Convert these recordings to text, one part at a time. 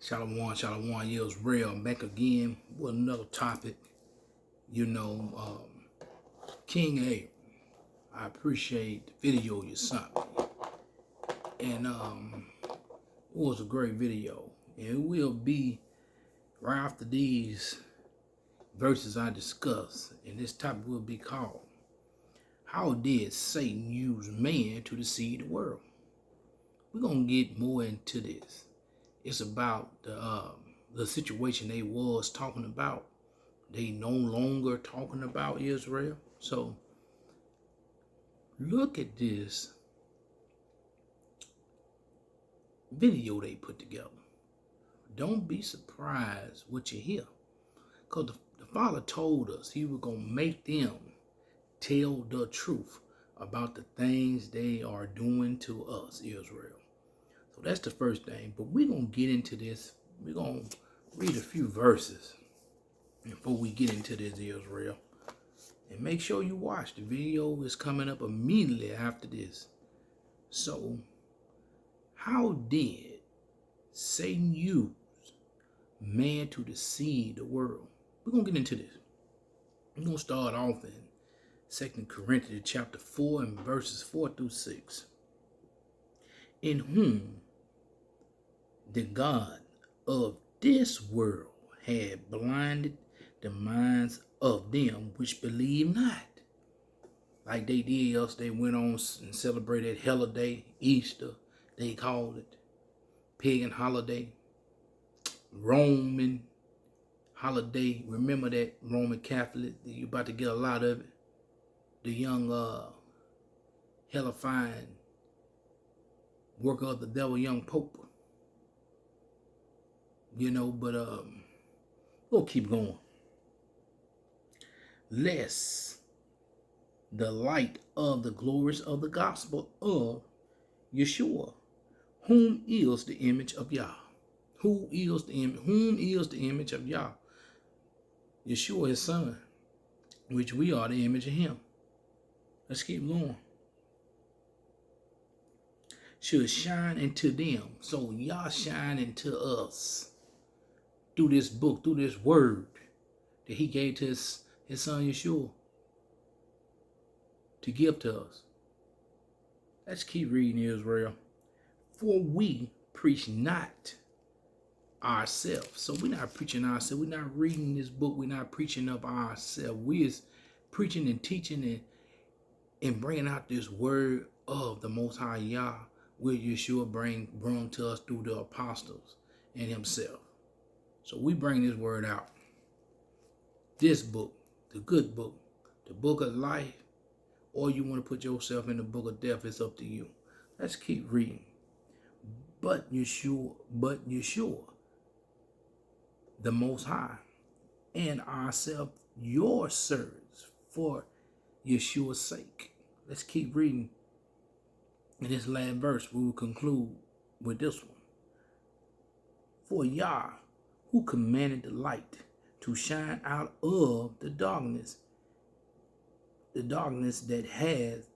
Shalom, Shalom, Yells Real, back again with another topic. King A, I appreciate the video you sent me. And it was a great video. And it will be right after these verses I discussed. And this topic will be called, How Did Satan Use Man to Deceive the World? We're going to get more into this. It's about the situation they was talking about. They no longer talking about Israel. So look at this video they put together. Don't be surprised what you hear. Because the Father told us he was going to make them tell the truth about the things they are doing to us, Israel. So that's the first thing. But we're going to get into this. We're going to read a few verses before we get into this, Israel. And make sure you watch. The video is coming up immediately after this. So, how did Satan use man to deceive the world? We're going to get into this. We're going to start off in 2 Corinthians chapter 4 and verses 4 through 6. In whom the God of this world had blinded the minds of them which believe not. Like they did us, they went on and celebrated holiday, Easter, they called it, pagan holiday, Roman holiday. Remember that Roman Catholic, you about to get a lot of it. The young hellifying worker of the devil, young Pope. But we'll keep going. Lest the light of the glories of the gospel of Yahshua, whom is the image of Yah. Whom is the image of Yah? Yahshua, his son, which we are the image of him. Let's keep going. Should shine into them. So Yah shine into us through this book, through this word that he gave to his son Yahshua to give to us. Let's keep reading, Israel. For we preach not ourselves. So we're not preaching ourselves. We're not reading this book. We're not preaching of ourselves. We is preaching and teaching and bringing out this word of the Most High Yah, which Yahshua brought to us through the apostles and himself. So we bring this word out. This book, the good book, the book of life, or you want to put yourself in the book of death, it's up to you. Let's keep reading. But Yahshua, the Most High, and ourselves, your servants, for Yeshua's sake. Let's keep reading. In this last verse, we will conclude with this one. For Yah, who commanded the light to shine out of the darkness that has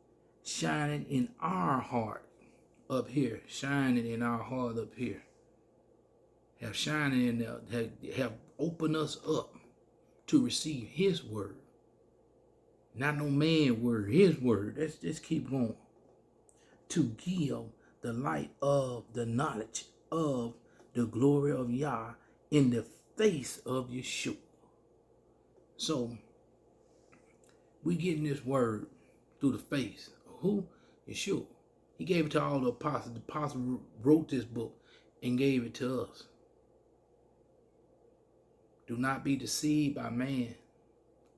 shining in our heart up here, have shining in there, have opened us up to receive his word. Not no man word, his word. Let's just keep going. To give the light of the knowledge of the glory of Yah in the face of Yeshua. So we getting this word through the face of who? Yeshua. He gave it to all the apostles. The apostles wrote this book and gave it to us. Do not be deceived by man.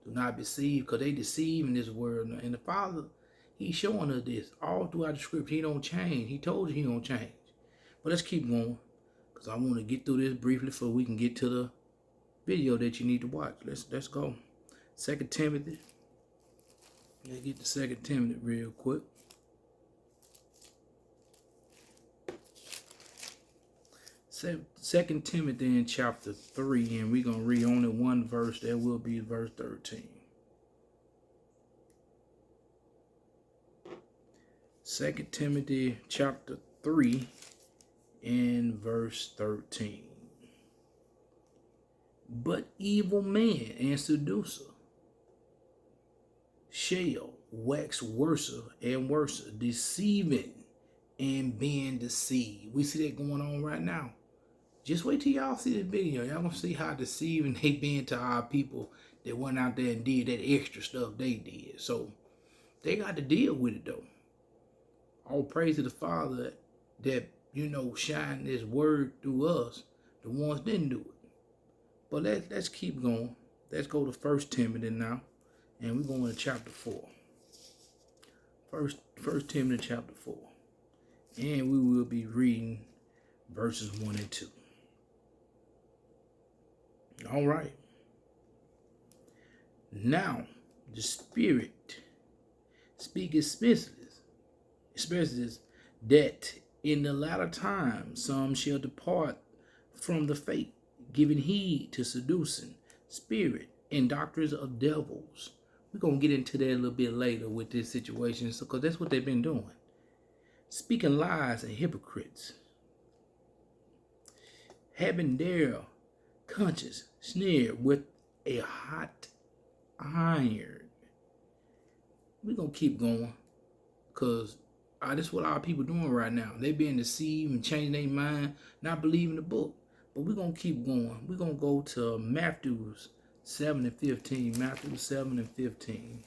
Do not be deceived, because they deceive in this world. And the Father, he's showing us this all throughout the script. He don't change. He told you he don't change. But let's keep going, because I want to get through this briefly so we can get to the video that you need to watch. Let's go. 2 Timothy. Let's get to 2 Timothy real quick. 2 Timothy in chapter 3, and we're going to read only one verse. That will be verse 13. 2 Timothy chapter 3 and verse 13. But evil man and seducer shall wax worse and worse, deceiving and being deceived. We see that going on right now. Just wait till y'all see this video. Y'all gonna see how deceiving they been to our people that went out there and did that extra stuff they did. So they got to deal with it though. All praise to the Father that, you know, shine this word through us. The ones didn't do it. But let's keep going. Let's go to 1 Timothy now. And we're going to chapter 4. First Timothy chapter 4. And we will be reading verses 1 and 2. All right. Now, the Spirit speaketh especially that in the latter time some shall depart from the faith, giving heed to seducing spirit and doctrines of devils. We're going to get into that a little bit later with this situation, because that's what they've been doing. Speaking lies and hypocrites, having their conscience snared with a hot iron. We're going to keep going, because that's what our people doing right now. They being deceived and changing their mind, not believing the book. But we're going to keep going. We're going to go to Matthew 7 and 15. Matthew 7 and 15.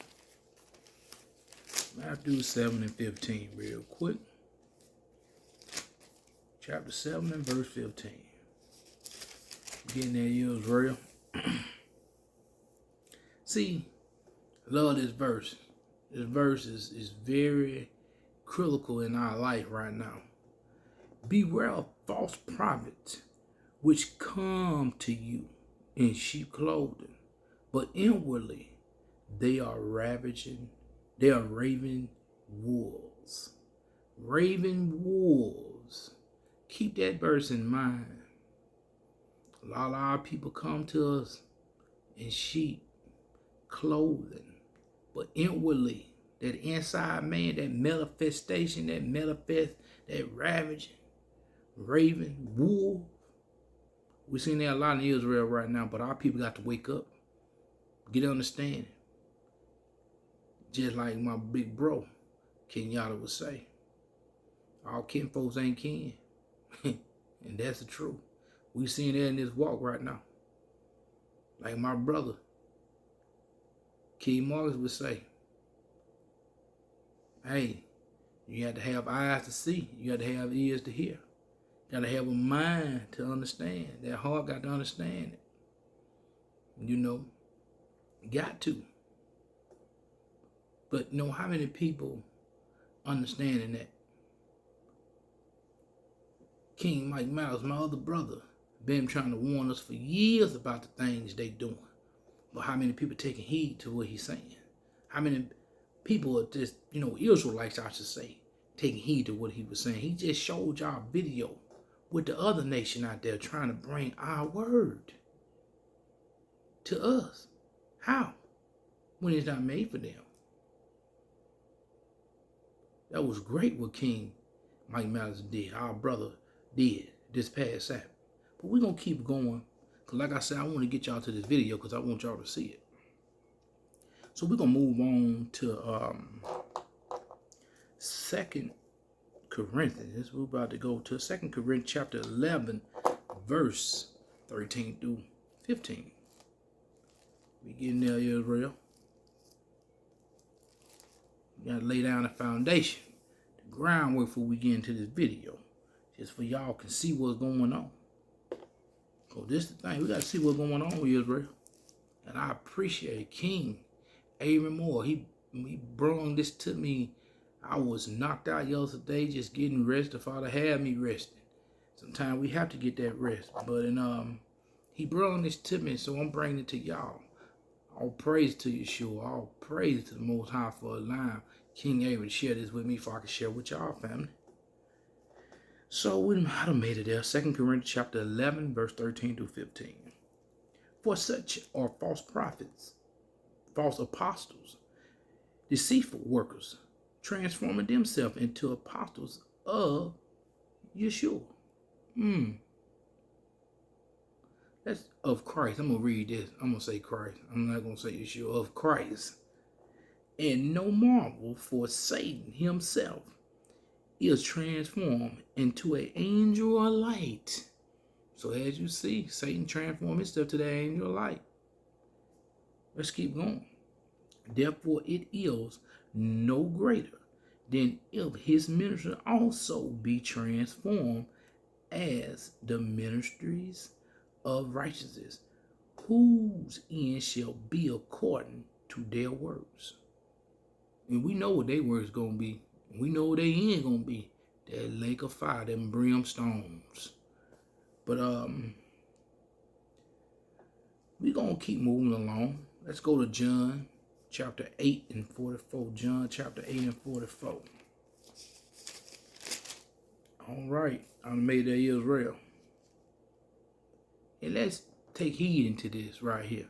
Matthew 7 and 15 real quick. Chapter 7 and verse 15. Getting there, Israel. See, I love this verse. This verse is very critical in our life right now. Beware of false prophets, which come to you in sheep clothing, but inwardly they are ravaging, they are raven wolves. Raven wolves. Keep that verse in mind. A lot of our people come to us in sheep clothing, but inwardly, that inside man, that manifestation, that ravaging, raven, wolf. We're seeing that a lot in Israel right now, but our people got to wake up, get understanding. Just like my big bro, Kenyatta would say, all kin folks ain't kin. And that's the truth. We seeing that in this walk right now. Like my brother, King Marcus would say, hey, you got to have eyes to see. You got to have ears to hear. You got to have a mind to understand. That heart got to understand it. You know, got to. But you know how many people understanding that? King Mike Miles, my other brother, been trying to warn us for years about the things they doing. But how many people taking heed to what he's saying? How many people are just, you know, Israelites, I should say, taking heed to what he was saying? He just showed y'all a video with the other nation out there trying to bring our word to us. How? When it's not made for them. That was great what King Mike Malice did, our brother did this past Sabbath. But we're going to keep going. Because like I said, I want to get y'all to this video because I want y'all to see it. So we're going to move on to 2 Corinthians. We're about to go to 2 Corinthians chapter 11, verse 13 through 15. We getting there, Israel. We got to lay down the foundation, the groundwork before we get into this video. Just for y'all can see what's going on. So this is the thing. We got to see what's going on with Israel. And I appreciate King Aaron Moore. He brought this to me. I was knocked out yesterday just getting rest. The Father had me resting. Sometimes we have to get that rest. But he brought this to me, so I'm bringing it to y'all. All praise to Yahshua. All praise to the Most High for allowing King Aaron to share this with me so I can share with y'all, family. So we done made it there. 2 Corinthians chapter 11, verse 13 through 15. For such are false prophets, false apostles, deceitful workers, transforming themselves into apostles of Yahshua. That's of Christ. I'm going to read this. I'm going to say Christ. I'm not going to say Yeshua. Of Christ. And no marvel, for Satan himself is transformed into an angel of light. So as you see, Satan transformed himself to the angel of light. Let's keep going. Therefore it is no greater than if his ministry also be transformed as the ministries of righteousness, whose end shall be according to their works. And we know what their works gonna be. We know what their end gonna be. That lake of fire, them brimstones. But we gonna keep moving along. Let's go to John chapter 8 and 44. John chapter 8 and 44. All right, I made that Israel. And let's take heed into this right here.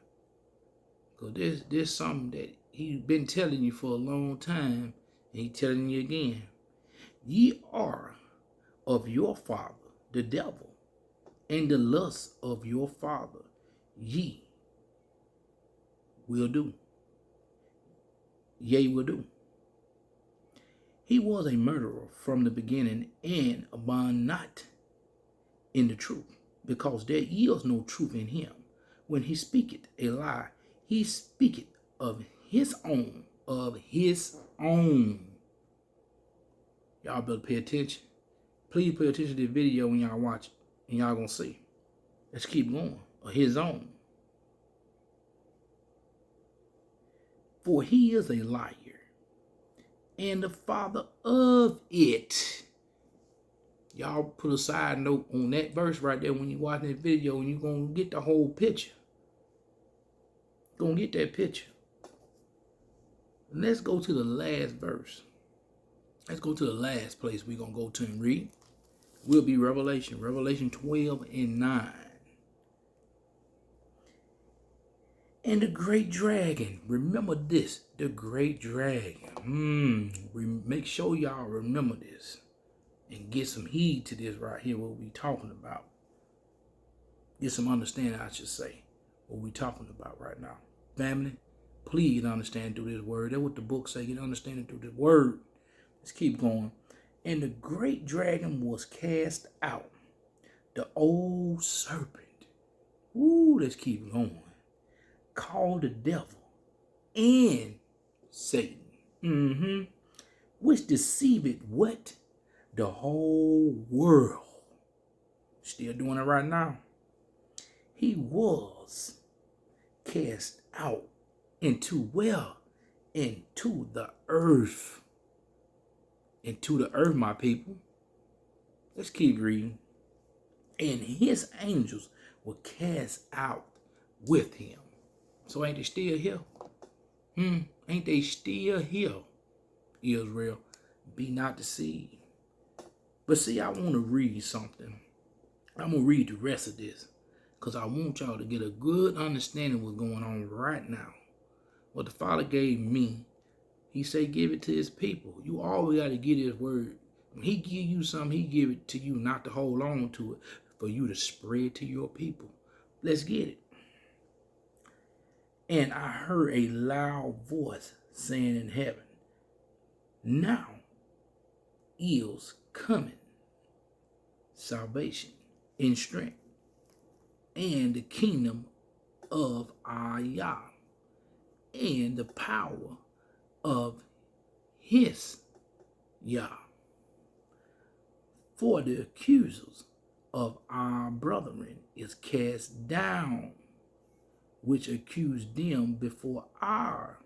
Because there's something that he's been telling you for a long time, and he's telling you again. Ye are of your father, the devil, and the lusts of your father ye will do. Yea, will do. He was a murderer from the beginning, and abide not in the truth, because there is no truth in him. When he speaketh a lie, he speaketh of his own, Y'all better pay attention. Please pay attention to the video when y'all watch it, and y'all gonna see. Let's keep going. Of his own. For he is a liar, and the father of it. Y'all put a side note on that verse right there when you watch that video, and you're going to get the whole picture. Going to get that picture. And let's go to the last verse. Let's go to the last place we're going to go to and read. Will be Revelation. Revelation 12 and 9. And the great dragon, remember this, the great dragon. Make sure y'all remember this and get some heed to this right here, what we talking about. Get some understanding, I should say, what we talking about right now. Family, please understand through this word. That's what the book say, get understanding through this word. Let's keep going. And the great dragon was cast out, the old serpent. Ooh, let's keep going. Called the devil and Satan, which deceived what? The whole world. Still doing it right now. He was cast out into where? Into the earth. Into the earth, my people. Let's keep reading. And his angels were cast out with him. So ain't they still here? Ain't they still here, Israel? Be not deceived. But see, I want to read something. I'm going to read the rest of this, because I want y'all to get a good understanding of what's going on right now. What the Father gave me, he said give it to his people. You always got to get his word. When he give you something, he give it to you, not to hold on to it, for you to spread to your people. Let's get it. And I heard a loud voice saying in heaven, now is coming salvation and strength, and the kingdom of our Yah, and the power of his Yah. For the accusers of our brethren is cast down, which accused them before our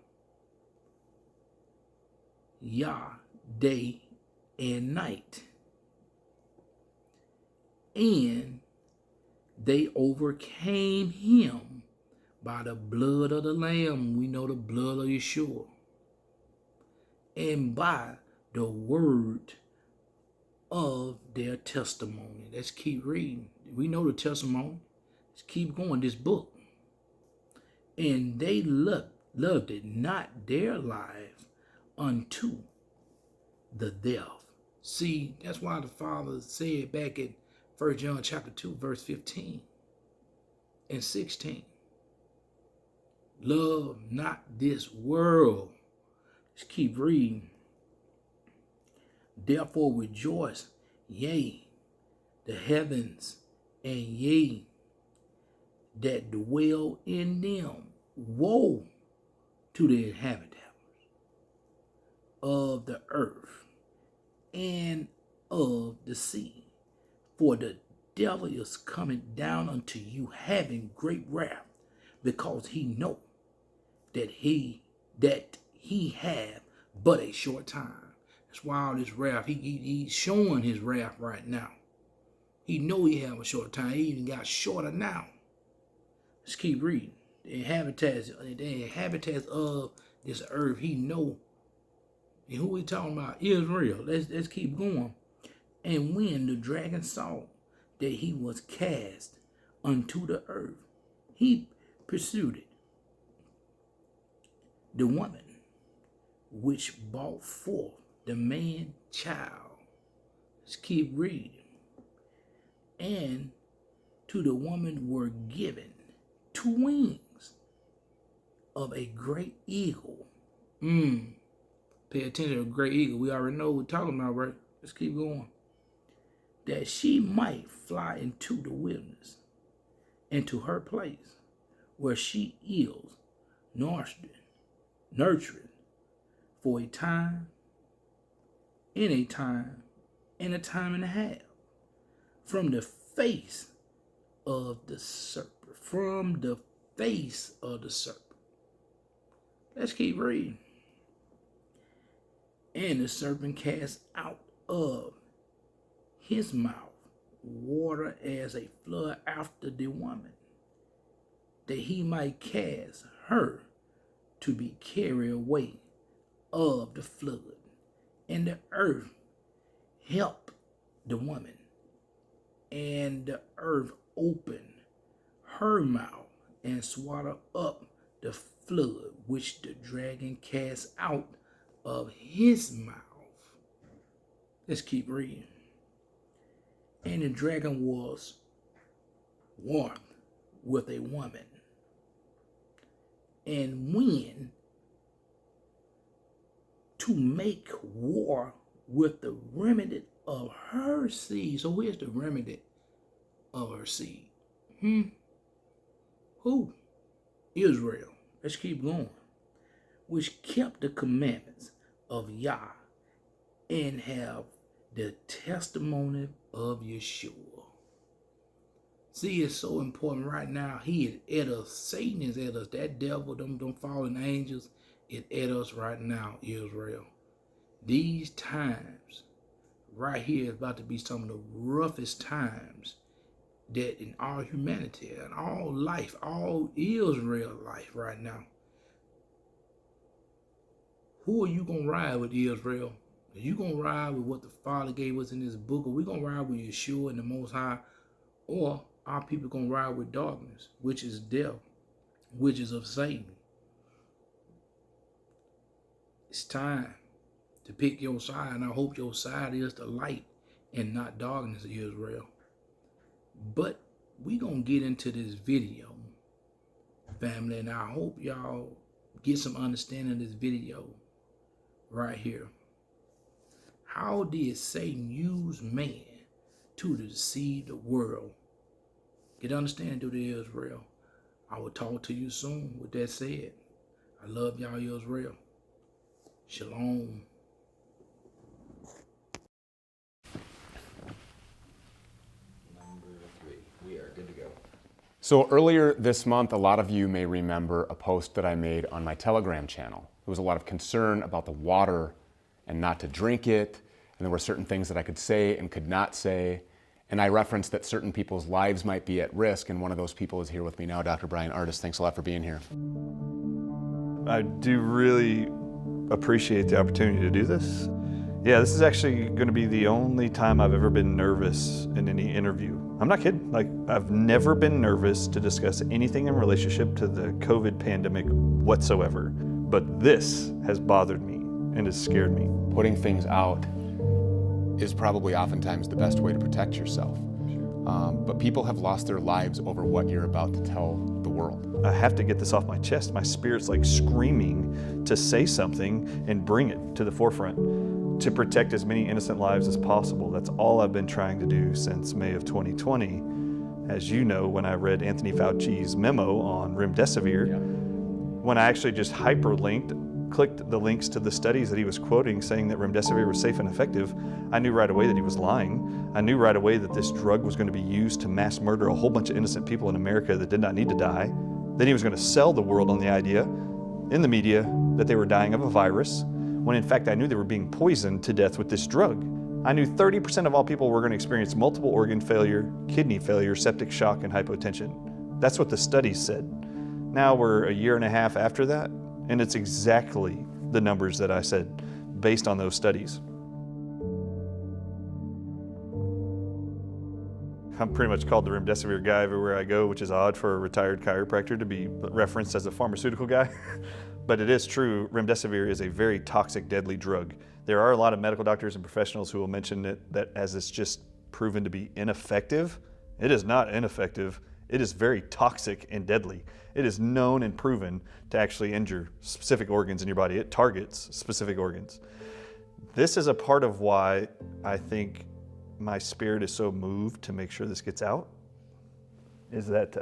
Yah day and night. And they overcame him by the blood of the Lamb. We know the blood of Yahshua. And by the word of their testimony. Let's keep reading. We know the testimony. Let's keep going. This book. And they loved it not their lives unto the death. See, that's why the Father said back in 1 John chapter 2, verse 15. and 16. Love not this world. Just keep reading. Therefore rejoice, yea, the heavens, and ye that dwell in them. Woe to the inhabitants of the earth and of the sea, for the devil is coming down unto you, having great wrath, because he know that he have but a short time. That's why all this wrath, he's showing his wrath right now. He know he have a short time. He even got shorter now. Let's keep reading. The inhabitants of this earth, he know. And who we talking about? Israel. Let's keep going. And when the dragon saw that he was cast unto the earth, he pursued it. The woman which brought forth the man child. Let's keep reading. And to the woman were given 2 wings of a great eagle. Pay attention to a great eagle. We already know what we're talking about, right? Let's keep going. That she might fly into the wilderness, into her place, where she is nurturing for a time, in a time, and a time and a half, from the face of the serpent. From the face of the serpent. Let's keep reading. And the serpent cast out of his mouth water as a flood after the woman, that he might cast her to be carried away of the flood. And the earth helped the woman, and the earth opened her mouth and swallowed up the flood which the dragon cast out of his mouth. Let's keep reading. And the dragon was warned with a woman, and when to make war with the remnant of her seed. So where's the remnant of her seed? Who? Israel. Let's keep going. Which kept the commandments of Yah and have the testimony of Yahshua. See, it's so important right now. He is at us. Satan is at us. That devil, them fallen angels, is at us right now, Israel. These times right here is about to be some of the roughest times that in all humanity and all life, all Israel life right now. Who are you going to ride with, Israel? Are you going to ride with what the Father gave us in this book? Or are we going to ride with Yahshua and the Most High? Or are people going to ride with darkness, which is death, which is of Satan? It's time to pick your side, and I hope your side is the light and not darkness, Israel. But we going to get into this video, family, and I hope y'all get some understanding of this video right here. How did Satan use man to deceive the world? Get understanding to the Israel. I will talk to you soon. With that said, I love y'all, Israel. Shalom. We are good to go. So earlier this month, a lot of you may remember a post that I made on my Telegram channel. There was a lot of concern about the water and not to drink it. And there were certain things that I could say and could not say. And I referenced that certain people's lives might be at risk. And one of those people is here with me now, Dr. Brian Artis. Thanks a lot for being here. I do really appreciate the opportunity to do this. Yeah, this is actually going to be the only time I've ever been nervous in any interview. I'm not kidding. Like, I've never been nervous to discuss anything in relationship to the COVID pandemic whatsoever. But this has bothered me and has scared me. Putting things out is probably oftentimes the best way to protect yourself. but people have lost their lives over what you're about to tell the world. I have to get this off my chest. My spirit's like screaming to say something and bring it to the forefront to protect as many innocent lives as possible. That's all I've been trying to do since May of 2020. As you know, when I read Anthony Fauci's memo on remdesivir, when I actually just clicked the links to the studies that he was quoting saying that remdesivir was safe and effective, I knew right away that he was lying. I knew right away that this drug was going to be used to mass murder a whole bunch of innocent people in America that did not need to die. Then he was going to sell the world on the idea in the media that they were dying of a virus, when in fact I knew they were being poisoned to death with this drug. I knew 30% of all people were going to experience multiple organ failure, kidney failure, septic shock, and hypotension. That's what the studies said. Now we're a year and a half after that, and it's exactly the numbers that I said based on those studies. I'm pretty much called the remdesivir guy everywhere I go, which is odd for a retired chiropractor to be referenced as a pharmaceutical guy. But it is true, remdesivir is a very toxic, deadly drug. There are a lot of medical doctors and professionals who will mention it that as it's just proven to be ineffective. It is not ineffective. It is very toxic and deadly. It is known and proven to actually injure specific organs in your body. It targets specific organs. This is a part of why I think my spirit is so moved to make sure this gets out, is that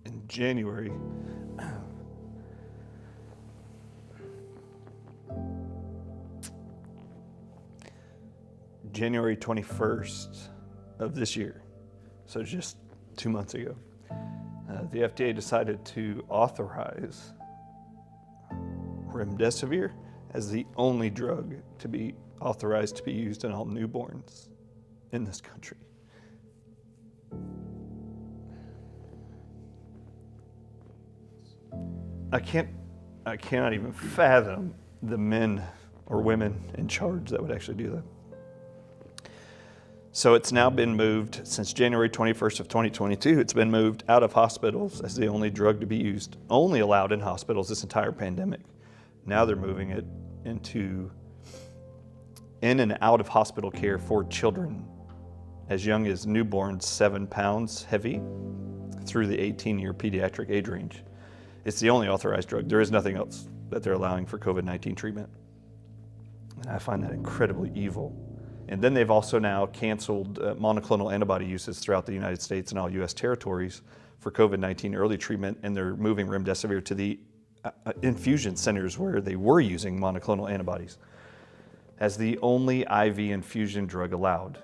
in January, January 21st of this year, so just 2 months ago, the FDA decided to authorize remdesivir as the only drug to be authorized to be used in all newborns in this country. I cannot even fathom the men or women in charge that would actually do that. So it's now been moved since January 21st of 2022. It's been moved out of hospitals as the only drug to be used, only allowed in hospitals this entire pandemic. Now they're moving it into in and out of hospital care for children as young as newborns 7 pounds heavy through the 18-year pediatric age range. It's the only authorized drug. There is nothing else that they're allowing for COVID-19 treatment. And I find that incredibly evil. And then they've also now canceled monoclonal antibody uses throughout the United States and all U.S. territories for COVID-19 early treatment, and they're moving remdesivir to the infusion centers where they were using monoclonal antibodies as the only IV infusion drug allowed.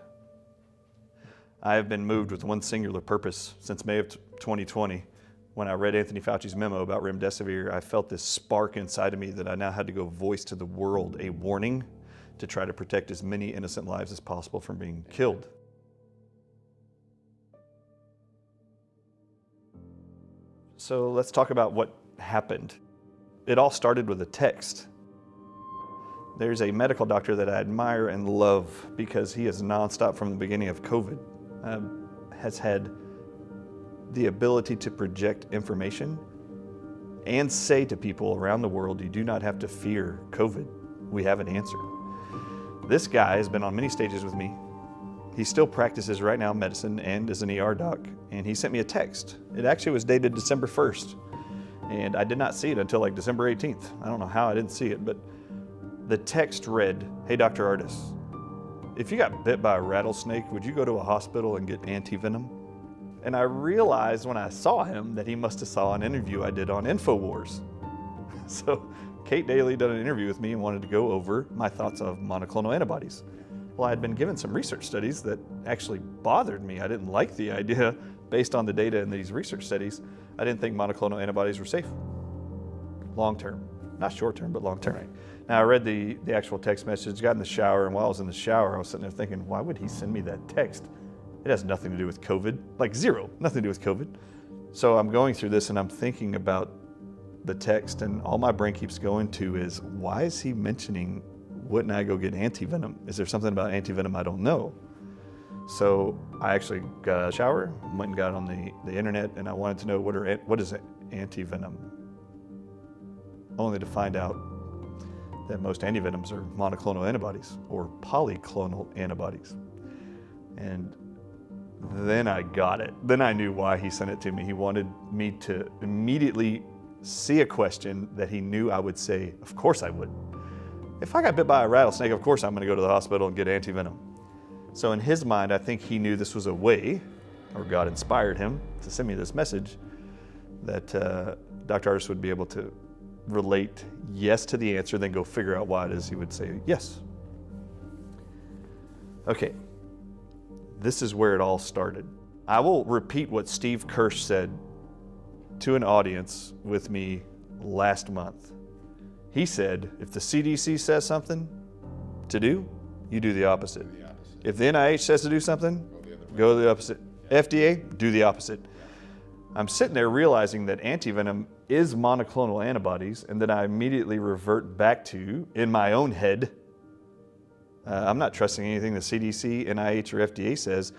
I have been moved with one singular purpose since May of 2020. When I read Anthony Fauci's memo about remdesivir, I felt this spark inside of me that I now had to go voice to the world a warning to try to protect as many innocent lives as possible from being killed. So let's talk about what happened. It all started with a text. There's a medical doctor that I admire and love because he is nonstop from the beginning of COVID, has had the ability to project information and say to people around the world, you do not have to fear COVID. We have an answer. This guy has been on many stages with me. He still practices right now medicine and is an ER doc, and he sent me a text. It actually was dated December 1st, and I did not see it until like December 18th. I don't know how I didn't see it, but the text read, "Hey, Dr. Artis, if you got bit by a rattlesnake, would you go to a hospital and get antivenom?" And I realized when I saw him that he must have saw an interview I did on InfoWars. So Kate Daly did an interview with me and wanted to go over my thoughts of monoclonal antibodies. Well, I had been given some research studies that actually bothered me. I didn't like the idea based on the data in these research studies. I didn't think monoclonal antibodies were safe long-term, not short-term, but long-term. Right. Now I read the actual text message, got in the shower, and while I was in the shower, I was sitting there thinking, why would he send me that text? It has nothing to do with COVID, like zero, nothing to do with COVID. So I'm going through this and I'm thinking about the text, and all my brain keeps going to is, why is he mentioning wouldn't I go get anti-venom? Is there something about anti-venom I don't know? So I actually got out of the shower, went and got on the internet, and I wanted to know what is anti-venom? Only to find out that most antivenoms are monoclonal antibodies or polyclonal antibodies. And then I got it. Then I knew why he sent it to me. He wanted me to immediately see a question that he knew I would say, of course I would. If I got bit by a rattlesnake, of course I'm going to go to the hospital and get anti-venom. So in his mind, I think he knew this was a way, or God inspired him to send me this message, that Dr. Artis would be able to relate yes to the answer, then go figure out why it is he would say yes. Okay, this is where it all started. I will repeat what Steve Kirsch said to an audience with me last month. He said, if the CDC says something to do, you do the opposite. If the NIH says to do something, go the opposite. FDA, do the opposite. I'm sitting there realizing that antivenom is monoclonal antibodies, and then I immediately revert back to, in my own head, I'm not trusting anything the CDC, NIH, or FDA says.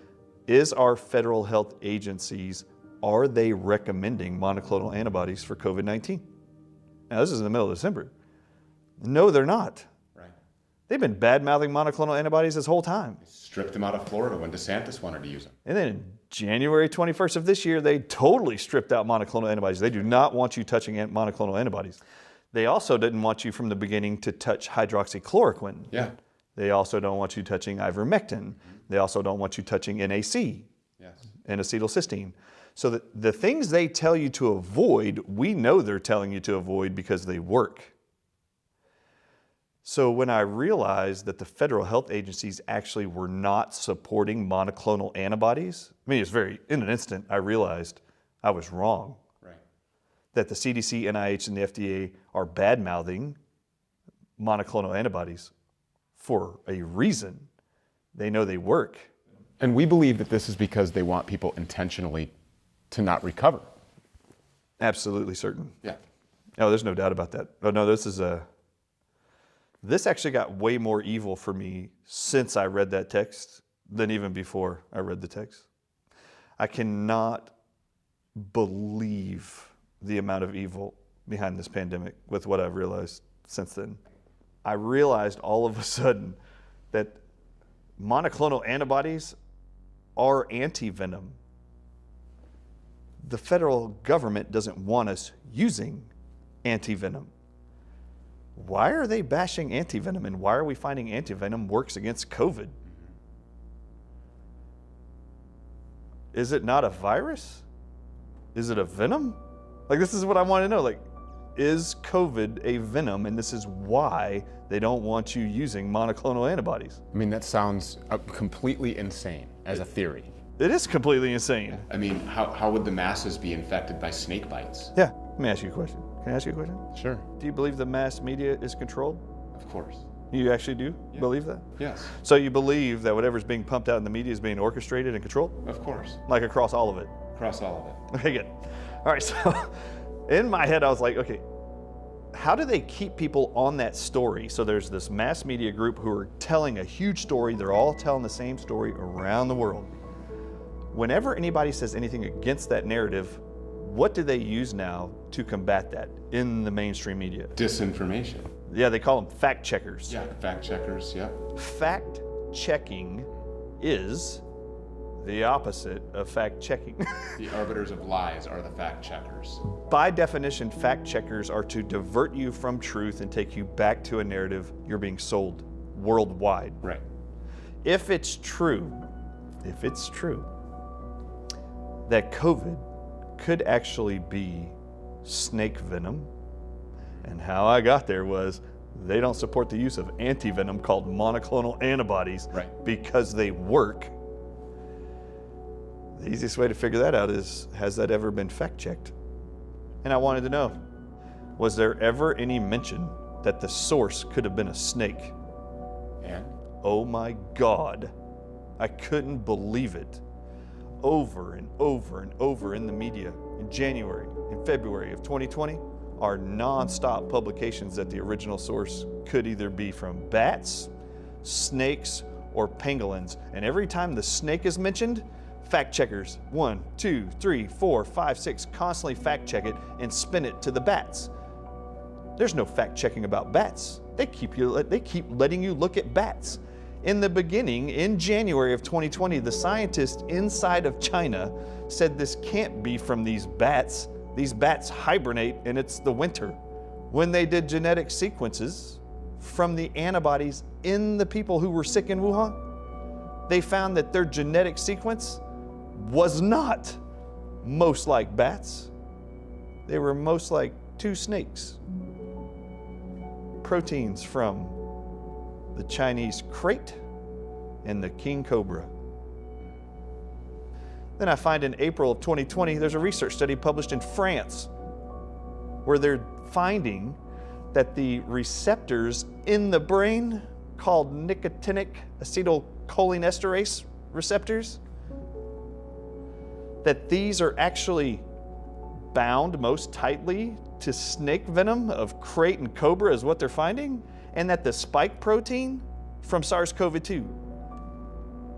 Is our federal health agencies, are they recommending monoclonal antibodies for COVID-19? Now, this is in the middle of December. No, they're not. Right. They've been bad-mouthing monoclonal antibodies this whole time. They stripped them out of Florida when DeSantis wanted to use them. And then in January 21st of this year, they totally stripped out monoclonal antibodies. They do not want you touching monoclonal antibodies. They also didn't want you from the beginning to touch hydroxychloroquine. Yeah. They also don't want you touching ivermectin. They also don't want you touching NAC, Yes. and acetylcysteine. So the things they tell you to avoid, we know they're telling you to avoid because they work. So when I realized that the federal health agencies actually were not supporting monoclonal antibodies, I mean, in an instant, I realized I was wrong. Right. That the CDC, NIH, and the FDA are bad-mouthing monoclonal antibodies for a reason. They know they work. And we believe that this is because they want people intentionally to not recover. Absolutely certain. Yeah. No, there's no doubt about that. Oh, no, this actually got way more evil for me since I read that text than even before I read the text. I cannot believe the amount of evil behind this pandemic with what I've realized since then. I realized all of a sudden that monoclonal antibodies are anti-venom. The federal government doesn't want us using anti-venom. Why are they bashing anti-venom, and why are we finding anti-venom works against COVID? Is it not a virus? Is it a venom? Like, this is what I want to know. Like, is COVID a venom, and this is why they don't want you using monoclonal antibodies? I mean, that sounds completely insane as a theory. It is completely insane. I mean, how would the masses be infected by snake bites? Yeah, let me ask you a question. Can I ask you a question? Sure. Do you believe the mass media is controlled? Of course. You actually do believe that? Yes. So you believe that whatever's being pumped out in the media is being orchestrated and controlled? Of course. Like across all of it? Across all of it. Okay, good. All right, so in my head, I was like, okay, how do they keep people on that story? So there's this mass media group who are telling a huge story. They're all telling the same story around the world. Whenever anybody says anything against that narrative, what do they use now to combat that in the mainstream media? Disinformation. Yeah, they call them fact checkers. Yeah, fact checkers, yeah. Fact checking is the opposite of fact checking. The arbiters of lies are the fact checkers. By definition, fact checkers are to divert you from truth and take you back to a narrative you're being sold worldwide. Right. If it's true that COVID could actually be snake venom, and how I got there was they don't support the use of anti-venom called monoclonal antibodies because they work. The easiest way to figure that out is, has that ever been fact-checked? And I wanted to know, was there ever any mention that the source could have been a snake? And? Oh my God, I couldn't believe it. Over and over and over in the media in January and February of 2020, are non-stop publications that the original source could either be from bats, snakes, or pangolins. And every time the snake is mentioned, fact checkers, 1, 2, 3, 4, 5, 6, constantly fact check it and spin it to the bats. There's no fact checking about bats. They keep letting you look at bats. In the beginning, in January of 2020, the scientists inside of China said this can't be from these bats. These bats hibernate and it's the winter. When they did genetic sequences from the antibodies in the people who were sick in Wuhan, they found that their genetic sequence was not most like bats. They were most like 2 snakes. Proteins from the Chinese crate and the king cobra. Then I find in April of 2020, there's a research study published in France where they're finding that the receptors in the brain called nicotinic acetylcholinesterase receptors, that these are actually bound most tightly to snake venom of crate and cobra is what they're finding, and that the spike protein from SARS-CoV-2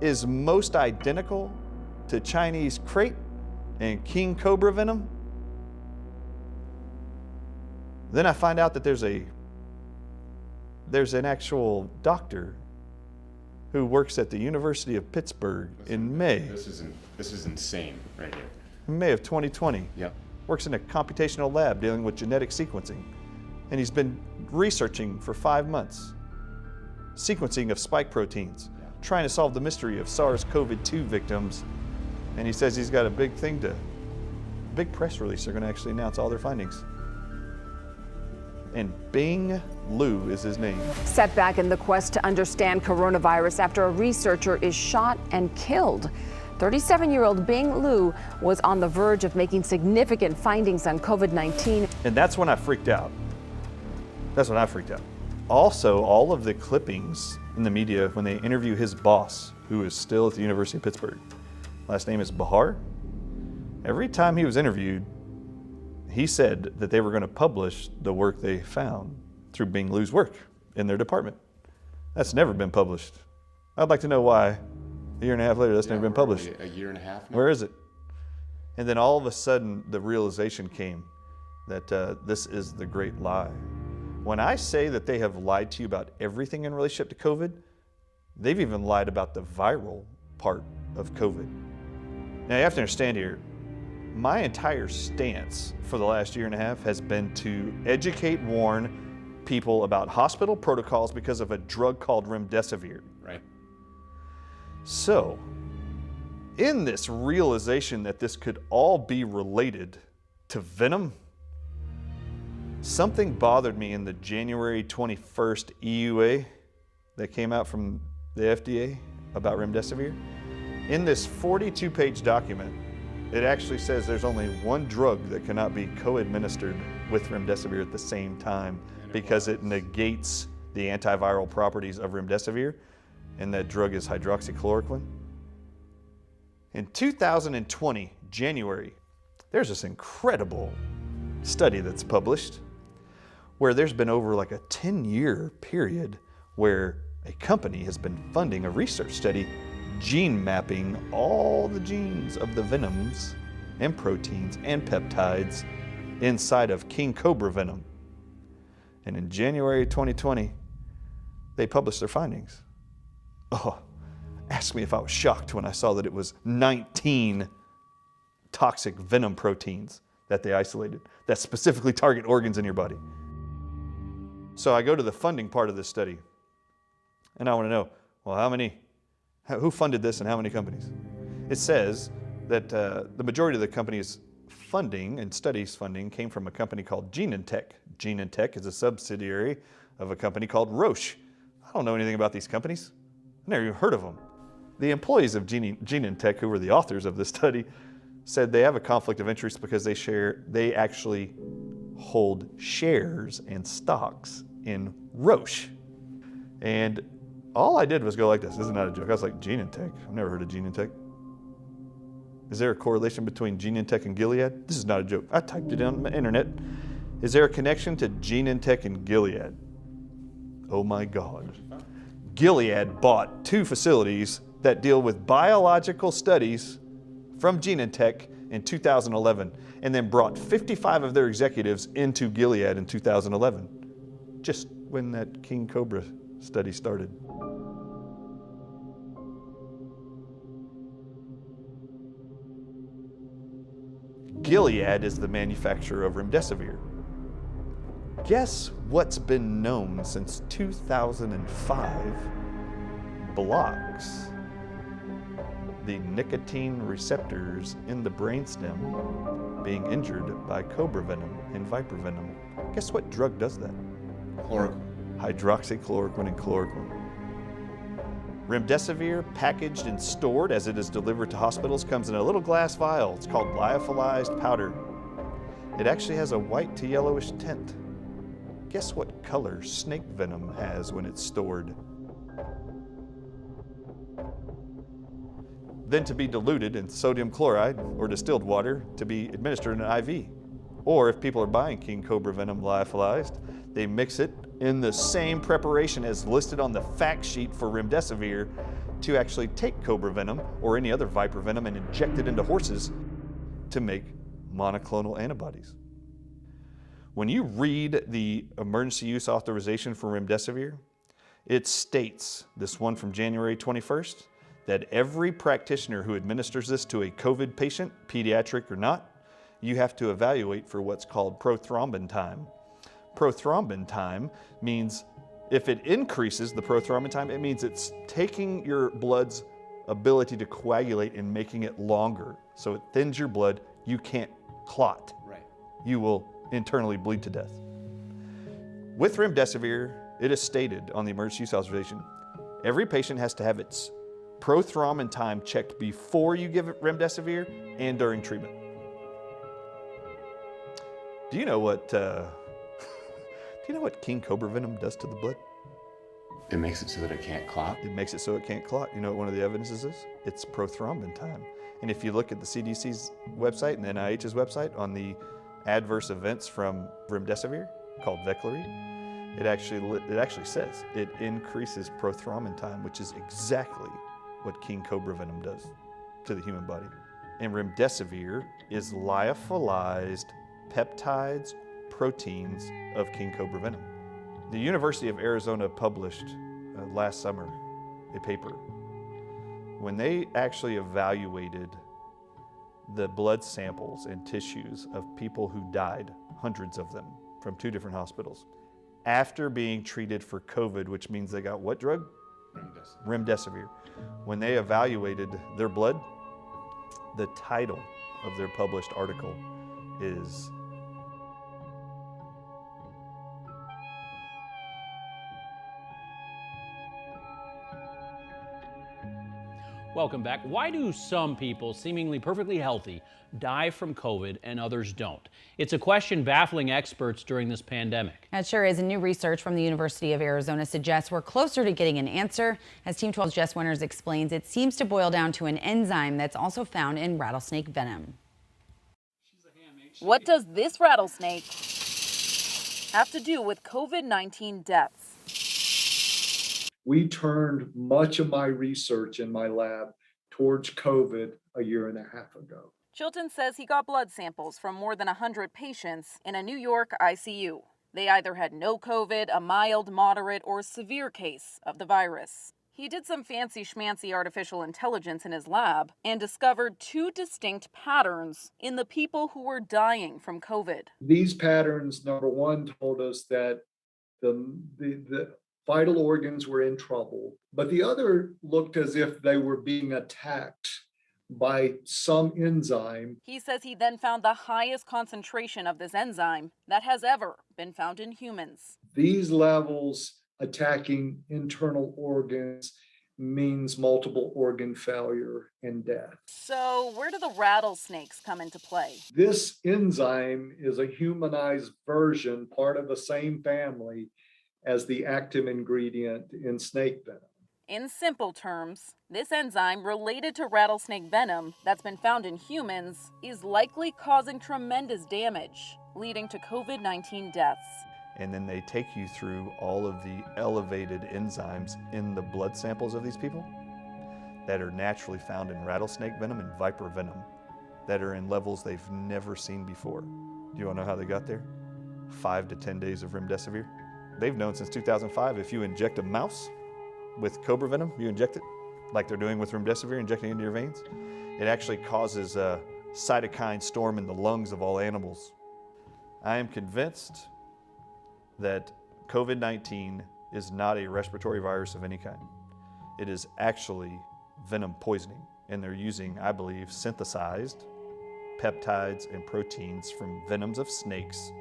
is most identical to Chinese crate and king cobra venom. Then I find out that there's an actual doctor who works at the University of Pittsburgh in May. This is insane right here. In May of 2020. Yep. Works in a computational lab dealing with genetic sequencing. And he's been researching for 5 months, sequencing of spike proteins, trying to solve the mystery of SARS-CoV-2 victims. And he says he's got a big press release. They're going to actually announce all their findings. And Bing Liu is his name. Setback in the quest to understand coronavirus after a researcher is shot and killed. 37-year-old Bing Liu was on the verge of making significant findings on COVID-19. And that's when I freaked out. Also, all of the clippings in the media when they interview his boss, who is still at the University of Pittsburgh, last name is Bahar. Every time he was interviewed, he said that they were going to publish the work they found through Bing Liu's work in their department. That's never been published. I'd like to know why a year and a half later that's never been published. A year and a half now? Where is it? And then all of a sudden the realization came that this is the great lie. When I say that they have lied to you about everything in relationship to COVID, they've even lied about the viral part of COVID. Now you have to understand here, my entire stance for the last year and a half has been to educate, warn people about hospital protocols because of a drug called remdesivir. Right. So, in this realization that this could all be related to venom, something bothered me in the January 21st EUA that came out from the FDA about remdesivir. In this 42-page document, it actually says there's only one drug that cannot be co-administered with remdesivir at the same time because it negates the antiviral properties of remdesivir, and that drug is hydroxychloroquine. In 2020, January, there's this incredible study that's published where there's been over like a 10-year period where a company has been funding a research study gene mapping all the genes of the venoms and proteins and peptides inside of king cobra venom. And in January 2020, they published their findings. Oh, ask me if I was shocked when I saw that it was 19 toxic venom proteins that they isolated that specifically target organs in your body. So I go to the funding part of this study, and I want to know, well, who funded this and how many companies? It says that the majority of the company's funding and studies funding came from a company called Genentech. Genentech is a subsidiary of a company called Roche. I don't know anything about these companies. I've never even heard of them. The employees of Genentech, who were the authors of this study, said they have a conflict of interest because they actually hold shares and stocks in Roche. And all I did was go like this. This is not a joke. I was like, Genentech? I've never heard of Genentech. Is there a correlation between Genentech and Gilead? This is not a joke. I typed it on the internet. Is there a connection to Genentech and Gilead? Oh my God. Gilead bought 2 facilities that deal with biological studies from Genentech in 2011 and then brought 55 of their executives into Gilead in 2011, just when that King Cobra study started. Gilead is the manufacturer of remdesivir. Guess what's been known since 2005 blocks the nicotine receptors in the brainstem being injured by cobra venom and viper venom. Guess what drug does that? Chloroquine. Hydroxychloroquine and chloroquine. Remdesivir, packaged and stored as it is delivered to hospitals, comes in a little glass vial. It's called lyophilized powder. It actually has a white to yellowish tint. Guess what color snake venom has when it's stored? Then to be diluted in sodium chloride or distilled water to be administered in an IV. Or if people are buying King Cobra venom lyophilized, they mix it in the same preparation as listed on the fact sheet for remdesivir to actually take cobra venom or any other viper venom and inject it into horses to make monoclonal antibodies. When you read the emergency use authorization for remdesivir, it states, this one from January 21st, that every practitioner who administers this to a COVID patient, pediatric or not, you have to evaluate for what's called prothrombin time. Prothrombin time means if it increases the prothrombin time, it means it's taking your blood's ability to coagulate and making it longer. So it thins your blood, you can't clot. Right. You will internally bleed to death. With remdesivir, it is stated on the emergency use authorization, every patient has to have its prothrombin time checked before you give it remdesivir and during treatment. Do you know what King Cobra venom does to the blood? It makes it so that it can't clot. It makes it so it can't clot. You know what one of the evidences is? It's prothrombin time. And if you look at the CDC's website and NIH's website on the adverse events from remdesivir, called Veklury, it actually says it increases prothrombin time, which is exactly what King Cobra venom does to the human body. And remdesivir is lyophilized peptides, proteins of King Cobra venom. The University of Arizona published last summer a paper when they actually evaluated the blood samples and tissues of people who died, hundreds of them, from 2 different hospitals, after being treated for COVID, which means they got what drug? Remdesivir. When they evaluated their blood, the title of their published article is Welcome back. Why do some people, seemingly perfectly healthy, die from COVID and others don't? It's a question baffling experts during this pandemic. It sure is. And new research from the University of Arizona suggests we're closer to getting an answer. As Team 12's Jess Winters explains, it seems to boil down to an enzyme that's also found in rattlesnake venom. What does this rattlesnake have to do with COVID-19 deaths? We turned much of my research in my lab towards COVID a year and a half ago. Chilton says he got blood samples from more than 100 patients in a New York ICU. They either had no COVID, a mild, moderate, or severe case of the virus. He did some fancy schmancy artificial intelligence in his lab and discovered 2 distinct patterns in the people who were dying from COVID. These patterns, number one, told us that the vital organs were in trouble, but the other looked as if they were being attacked by some enzyme. He says he then found the highest concentration of this enzyme that has ever been found in humans. These levels attacking internal organs means multiple organ failure and death. So where do the rattlesnakes come into play? This enzyme is a humanized version, part of the same family as the active ingredient in snake venom. In simple terms, this enzyme related to rattlesnake venom that's been found in humans is likely causing tremendous damage leading to COVID-19 deaths. And then they take you through all of the elevated enzymes in the blood samples of these people that are naturally found in rattlesnake venom and viper venom that are in levels they've never seen before. Do you want to know how they got there? 5 to 10 days of remdesivir. They've known since 2005 if you inject a mouse with cobra venom, you inject it like they're doing with remdesivir, injecting it into your veins, it actually causes a cytokine storm in the lungs of all animals. I am convinced that COVID-19 is not a respiratory virus of any kind. It is actually venom poisoning, and they're using, I believe, synthesized peptides and proteins from venoms of snakes,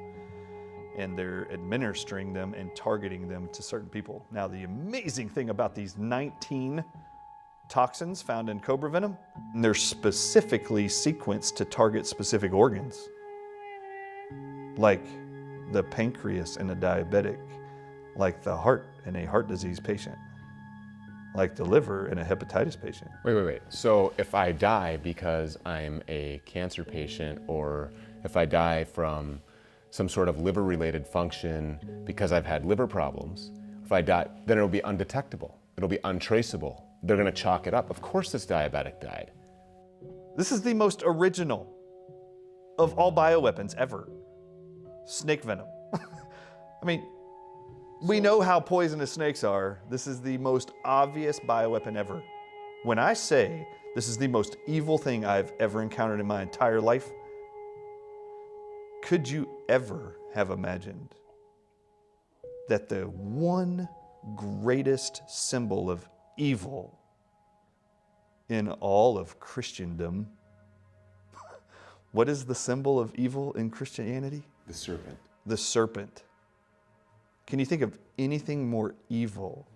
and they're administering them and targeting them to certain people. Now, the amazing thing about these 19 toxins found in cobra venom, they're specifically sequenced to target specific organs, like the pancreas in a diabetic, like the heart in a heart disease patient, like the liver in a hepatitis patient. Wait. So if I die because I'm a cancer patient, or if I die from some sort of liver-related function because I've had liver problems, if I die, then it'll be undetectable. It'll be untraceable. They're gonna chalk it up. Of course this diabetic died. This is the most original of all bioweapons ever. Snake venom. I mean, we know how poisonous snakes are. This is the most obvious bioweapon ever. When I say this is the most evil thing I've ever encountered in my entire life, could you ever have imagined that the one greatest symbol of evil in all of Christendom, what is the symbol of evil in Christianity? The serpent. The serpent. Can you think of anything more evil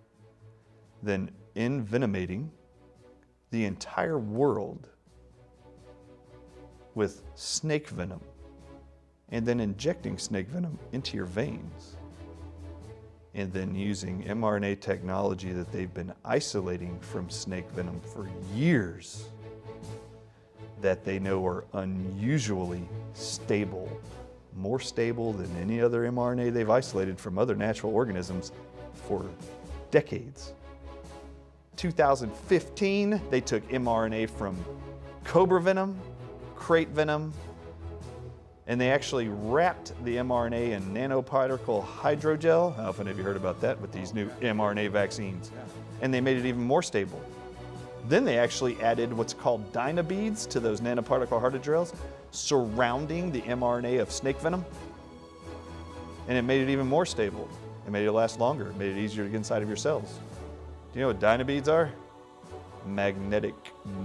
than envenomating the entire world with snake venom and then injecting snake venom into your veins and then using mRNA technology that they've been isolating from snake venom for years that they know are unusually stable, more stable than any other mRNA they've isolated from other natural organisms for decades. 2015, they took mRNA from cobra venom, crate venom, and they actually wrapped the mRNA in nanoparticle hydrogel. How often have you heard about that with these new mRNA vaccines? And they made it even more stable. Then they actually added what's called dynabeads to those nanoparticle hydrogels surrounding the mRNA of snake venom. And it made it even more stable. It made it last longer. It made it easier to get inside of your cells. Do you know what dynabeads are? Magnetic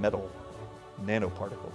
metal nanoparticles.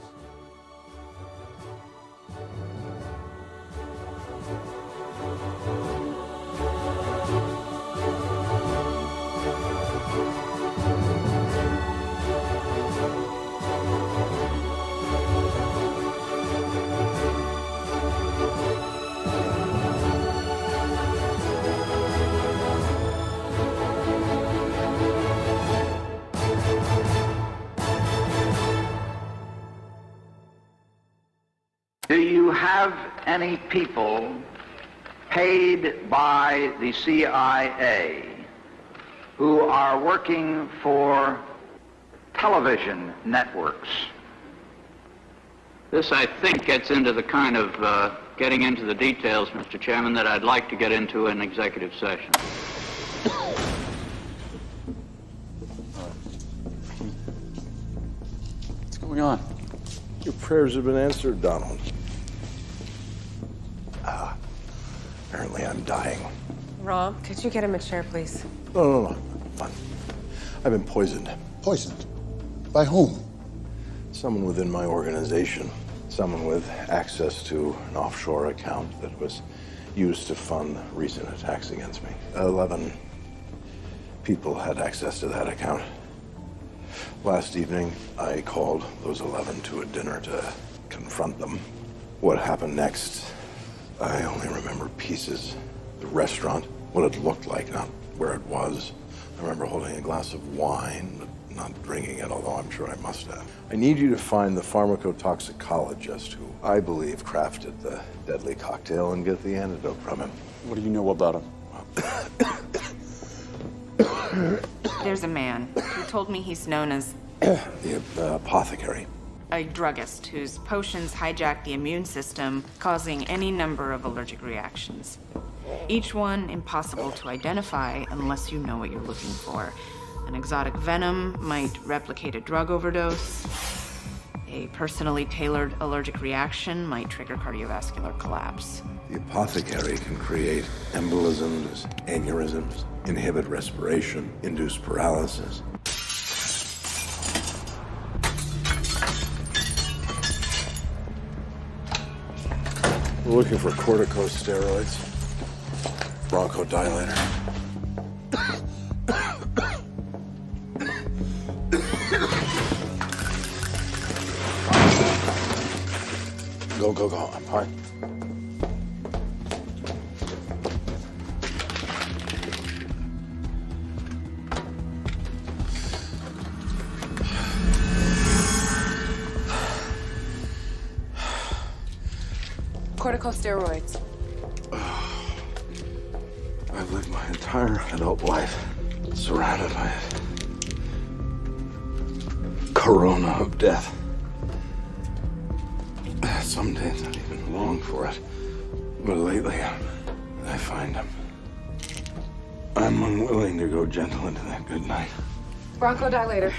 Do you have any people paid by the CIA who are working for television networks? This, I think, gets into the kind of getting into the details, Mr. Chairman, that I'd like to get into in executive session. What's going on? Your prayers have been answered, Donald. Apparently I'm dying. Rob, could you get him a chair, please? No. Fine. I've been poisoned. Poisoned? By whom? Someone within my organization. Someone with access to an offshore account that was used to fund recent attacks against me. 11 people had access to that account. Last evening, I called those 11 to a dinner to confront them. What happened next, I only remember pieces. The restaurant, what it looked like, not where it was. I remember holding a glass of wine, not drinking it, although I'm sure I must have. I need you to find the pharmacotoxicologist who I believe crafted the deadly cocktail and get the antidote from him. What do you know about him? There's a man who told me he's known as the apothecary. a druggist whose potions hijack the immune system, causing any number of allergic reactions. Each one impossible to identify unless you know what you're looking for. An exotic venom might replicate a drug overdose. A personally tailored allergic reaction might trigger cardiovascular collapse. The apothecary can create embolisms, aneurysms, inhibit respiration, induce paralysis. We're looking for corticosteroids, bronchodilator. Go. I'm hard. Corticosteroids. I've lived my entire adult life surrounded by it. Corona of death. Some days I even long for it, but lately I find I'm unwilling to go gentle into that good night. Bronchodilator.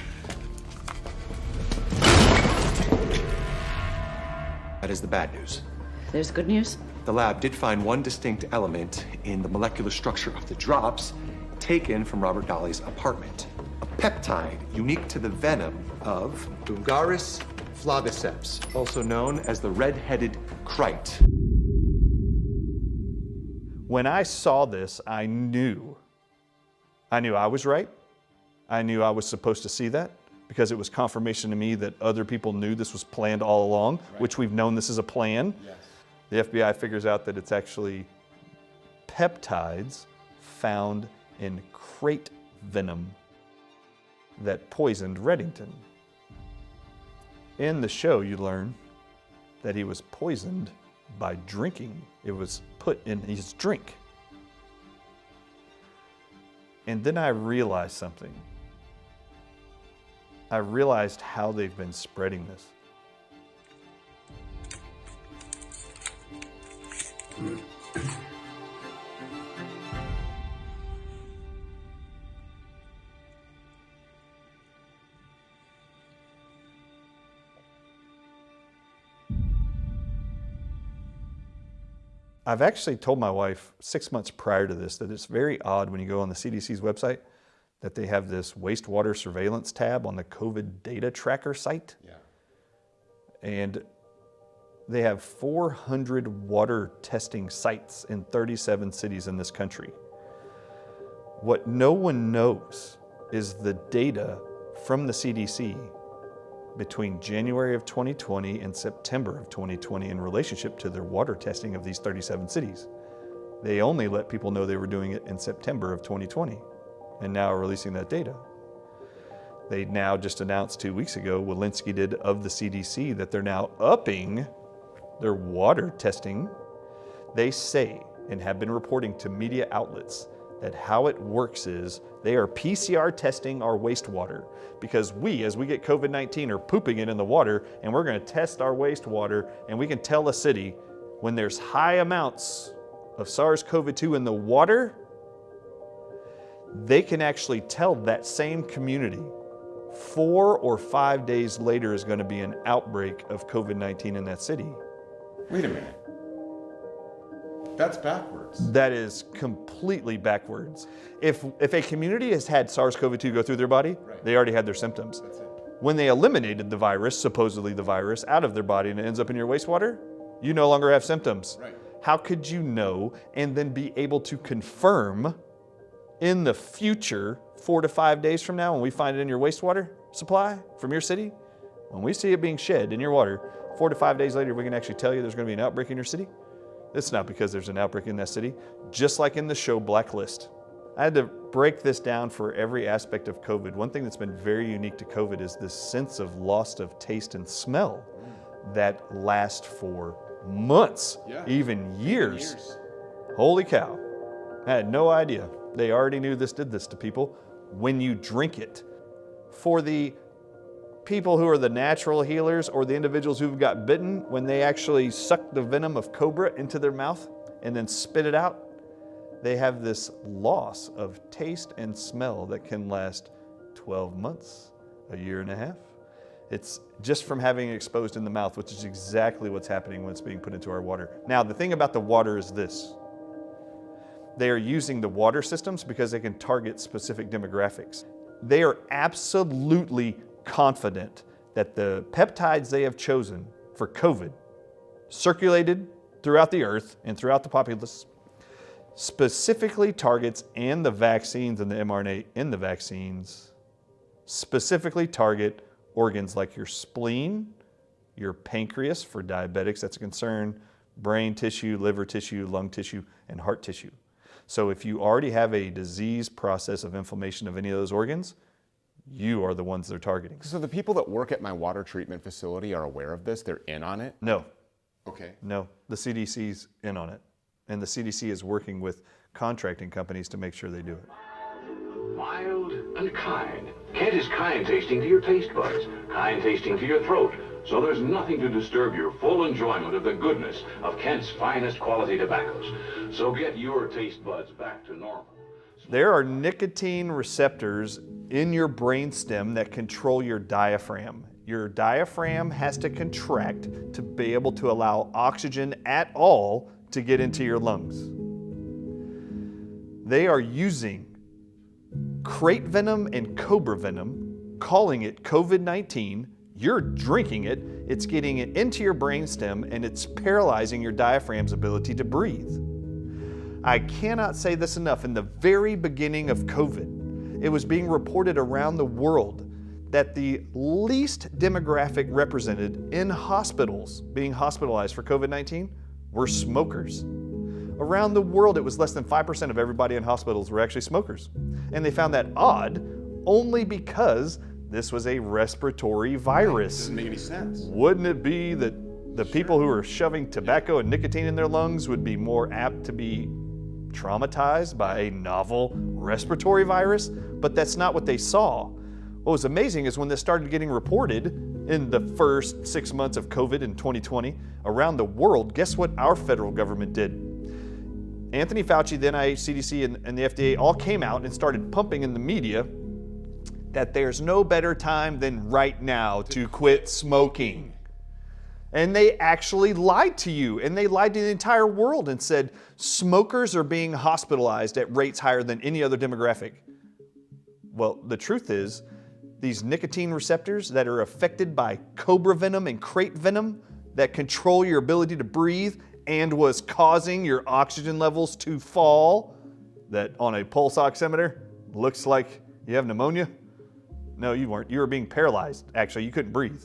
That is the bad news. There's good news. The lab did find one distinct element in the molecular structure of the drops taken from Robert Dolly's apartment. A peptide unique to the venom of Bungaris flaviceps, also known as the red-headed kite. When I saw this, I knew I was right. I knew I was supposed to see that because it was confirmation to me that other people knew this was planned all along, which we've known this is a plan. Yes. The FBI figures out that it's actually peptides found in crate venom that poisoned Reddington. In the show, you learn that he was poisoned by drinking. It was put in his drink. And then I realized something. I realized how they've been spreading this. I've actually told my wife 6 months prior to this that it's very odd when you go on the CDC's website that they have this wastewater surveillance tab on the COVID data tracker site. Yeah. And they have 400 water testing sites in 37 cities in this country. What no one knows is the data from the CDC between January of 2020 and September of 2020 in relationship to their water testing of these 37 cities. They only let people know they were doing it in September of 2020 and now are releasing that data. They now just announced 2 weeks ago, Walensky did, of the CDC, that they're now upping their water testing. They say, and have been reporting to media outlets, that how it works is they are PCR testing our wastewater because we, as we get COVID-19, are pooping it in the water, and we're gonna test our wastewater, and we can tell a city when there's high amounts of SARS-CoV-2 in the water, they can actually tell that same community 4 or 5 days later is gonna be an outbreak of COVID-19 in that city. Wait a minute. That's backwards. That is completely backwards. If a community has had SARS-CoV-2 go through their body, they already had their symptoms. That's it. When they eliminated the virus, supposedly the virus, out of their body and it ends up in your wastewater, you no longer have symptoms. Right. How could you know and then be able to confirm in the future, 4 to 5 days from now, when we find it in your wastewater supply from your city, when we see it being shed in your water, 4 to 5 days later, we can actually tell you there's going to be an outbreak in your city? It's not because there's an outbreak in that city, just like in the show Blacklist. I had to break this down for every aspect of COVID, one thing that's been very unique to COVID is this sense of loss of taste and smell that lasts for months, even years. Holy cow. I had no idea. They already knew this did this to people when you drink it. For the people who are the natural healers or the individuals who've got bitten, when they actually suck the venom of cobra into their mouth and then spit it out, they have this loss of taste and smell that can last 12 months, a year and a half. It's just from having it exposed in the mouth, which is exactly what's happening when it's being put into our water. Now, the thing about the water is this. They are using the water systems because they can target specific demographics. They are absolutely confident that the peptides they have chosen for COVID, circulated throughout the earth and throughout the populace, specifically targets, and the vaccines and the mRNA in the vaccines, specifically target organs like your spleen, your pancreas for diabetics, that's a concern, brain tissue, liver tissue, lung tissue, and heart tissue. So if you already have a disease process of inflammation of any of those organs, you are the ones they're targeting. So the people that work at my water treatment facility are aware of this? They're in on it? No. Okay. No, the CDC's in on it. And the CDC is working with contracting companies to make sure they do it. Mild and kind. Kent is kind tasting to your taste buds, kind tasting to your throat. So there's nothing to disturb your full enjoyment of the goodness of Kent's finest quality tobaccos. So get your taste buds back to normal. There are nicotine receptors in your brainstem that control your diaphragm. Your diaphragm has to contract to be able to allow oxygen at all to get into your lungs. They are using crate venom and cobra venom, calling it COVID-19. You're drinking it, it's getting it into your brainstem, and it's paralyzing your diaphragm's ability to breathe. I cannot say this enough. In the very beginning of COVID, it was being reported around the world that the least demographic represented in hospitals being hospitalized for COVID-19 were smokers. Around the world, it was less than 5% of everybody in hospitals were actually smokers. And they found that odd only because this was a respiratory virus. Doesn't make any sense. Wouldn't it be that the people who are shoving tobacco and nicotine in their lungs would be more apt to be traumatized by a novel respiratory virus? But that's not what they saw. What was amazing is when this started getting reported in the first 6 months of COVID in 2020 around the world, guess what our federal government did? Anthony Fauci, the NIH, CDC, and the FDA all came out and started pumping in the media that there's no better time than right now to quit smoking. And they actually lied to you, and they lied to the entire world and said smokers are being hospitalized at rates higher than any other demographic. Well, the truth is, these nicotine receptors that are affected by cobra venom and crate venom that control your ability to breathe and was causing your oxygen levels to fall, that on a pulse oximeter looks like you have pneumonia. No, you weren't. You were being paralyzed. Actually, you couldn't breathe.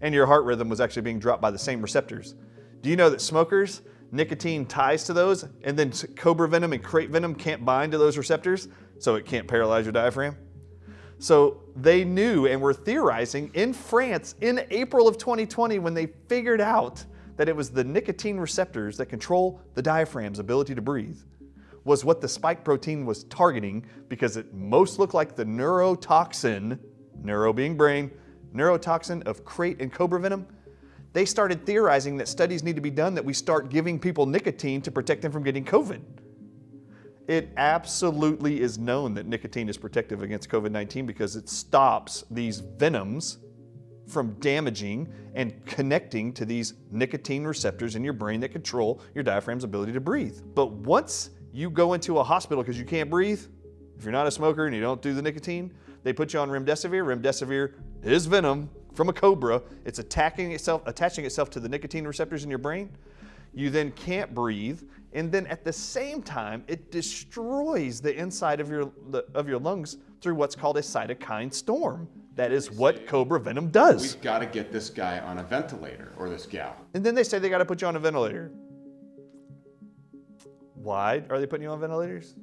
And your heart rhythm was actually being dropped by the same receptors. Do you know that smokers, nicotine ties to those, and then cobra venom and crate venom can't bind to those receptors, so it can't paralyze your diaphragm? So they knew and were theorizing in France in April of 2020 when they figured out that it was the nicotine receptors that control the diaphragm's ability to breathe was what the spike protein was targeting, because it most looked like the neurotoxin, neuro being brain, neurotoxin of crate and cobra venom. They started theorizing that studies need to be done that we start giving people nicotine to protect them from getting COVID. It absolutely is known that nicotine is protective against COVID-19 because it stops these venoms from damaging and connecting to these nicotine receptors in your brain that control your diaphragm's ability to breathe. But once you go into a hospital because you can't breathe, if you're not a smoker and you don't do the nicotine, they put you on remdesivir. Remdesivir is venom from a cobra. It's attaching itself to the nicotine receptors in your brain. You then can't breathe, and then at the same time, it destroys the inside of your lungs through what's called a cytokine storm. That is what cobra venom does. We've got to get this guy on a ventilator, or this gal. And then they say they got to put you on a ventilator. Why are they putting you on ventilators?